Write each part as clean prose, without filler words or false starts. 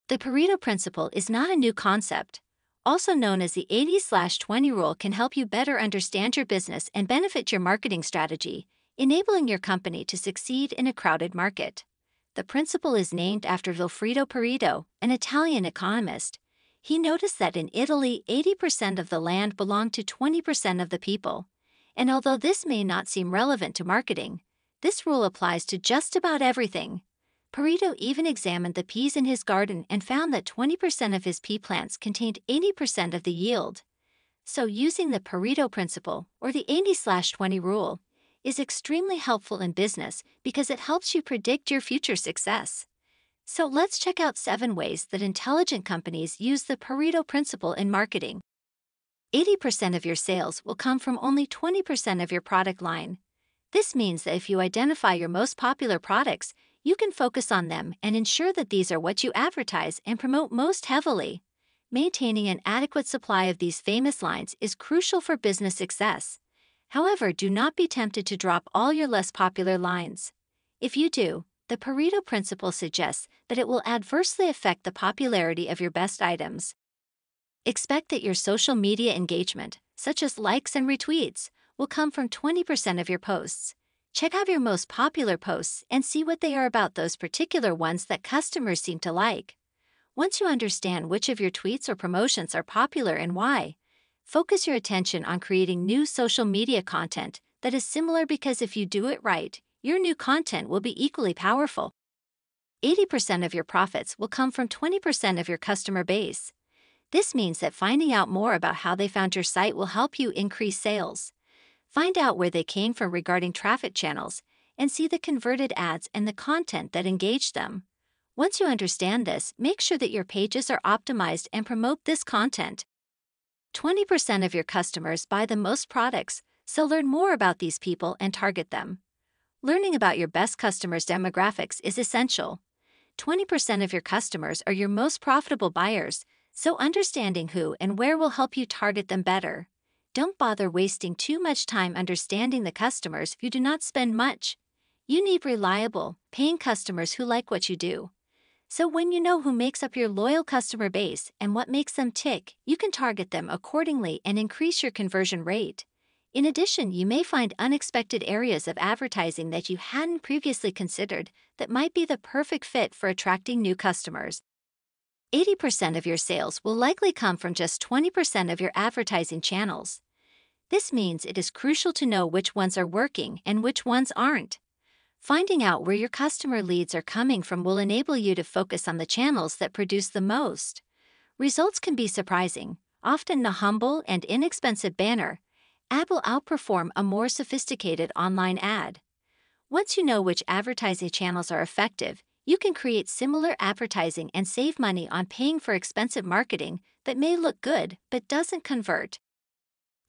The Pareto Principle is not a new concept. Also known as the 80/20 rule, can help you better understand your business and benefit your marketing strategy, enabling your company to succeed in a crowded market. The principle is named after Vilfredo Pareto, an Italian economist. He noticed that in Italy, 80% of the land belonged to 20% of the people. And although this may not seem relevant to marketing, this rule applies to just about everything. Pareto even examined the peas in his garden and found that 20% of his pea plants contained 80% of the yield. So using the Pareto principle, or the 80/20 rule, is extremely helpful in business because it helps you predict your future success. So let's check out 7 ways that intelligent companies use the Pareto principle in marketing. 80% of your sales will come from only 20% of your product line. This means that if you identify your most popular products, you can focus on them and ensure that these are what you advertise and promote most heavily. Maintaining an adequate supply of these famous lines is crucial for business success. However, do not be tempted to drop all your less popular lines. If you do, the Pareto principle suggests that it will adversely affect the popularity of your best items. Expect that your social media engagement, such as likes and retweets, will come from 20% of your posts. Check out your most popular posts and see what they are about, those particular ones that customers seem to like. Once you understand which of your tweets or promotions are popular and why, focus your attention on creating new social media content that is similar, because if you do it right, your new content will be equally powerful. 80% of your profits will come from 20% of your customer base. This means that finding out more about how they found your site will help you increase sales. Find out where they came from regarding traffic channels, and see the converted ads and the content that engaged them. Once you understand this, make sure that your pages are optimized and promote this content. 20% of your customers buy the most products, so learn more about these people and target them. Learning about your best customers' demographics is essential. 20% of your customers are your most profitable buyers, so understanding who and where will help you target them better. Don't bother wasting too much time understanding the customers if you do not spend much. You need reliable, paying customers who like what you do. So when you know who makes up your loyal customer base and what makes them tick, you can target them accordingly and increase your conversion rate. In addition, you may find unexpected areas of advertising that you hadn't previously considered that might be the perfect fit for attracting new customers. 80% of your sales will likely come from just 20% of your advertising channels. This means it is crucial to know which ones are working and which ones aren't. Finding out where your customer leads are coming from will enable you to focus on the channels that produce the most. Results can be surprising. Often a humble and inexpensive banner ad will outperform a more sophisticated online ad. Once you know which advertising channels are effective, you can create similar advertising and save money on paying for expensive marketing that may look good but doesn't convert.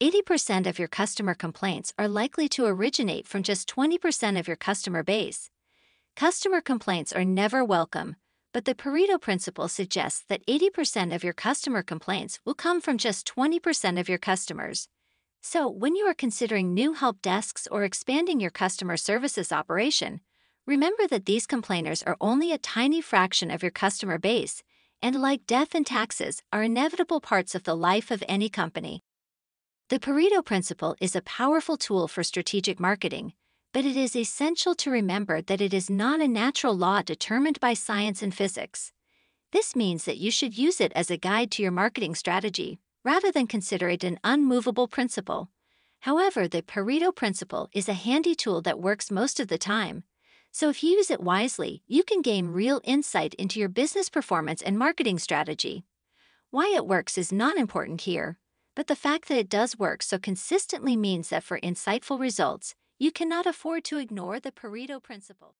80% of your customer complaints are likely to originate from just 20% of your customer base. Customer complaints are never welcome, but the Pareto principle suggests that 80% of your customer complaints will come from just 20% of your customers. So, when you are considering new help desks or expanding your customer services operation, remember that these complainers are only a tiny fraction of your customer base, and like death and taxes, are inevitable parts of the life of any company. The Pareto principle is a powerful tool for strategic marketing, but it is essential to remember that it is not a natural law determined by science and physics. This means that you should use it as a guide to your marketing strategy, rather than consider it an unmovable principle. However, the Pareto principle is a handy tool that works most of the time. So if you use it wisely, you can gain real insight into your business performance and marketing strategy. Why it works is not important here, but the fact that it does work so consistently means that for insightful results, you cannot afford to ignore the Pareto principle.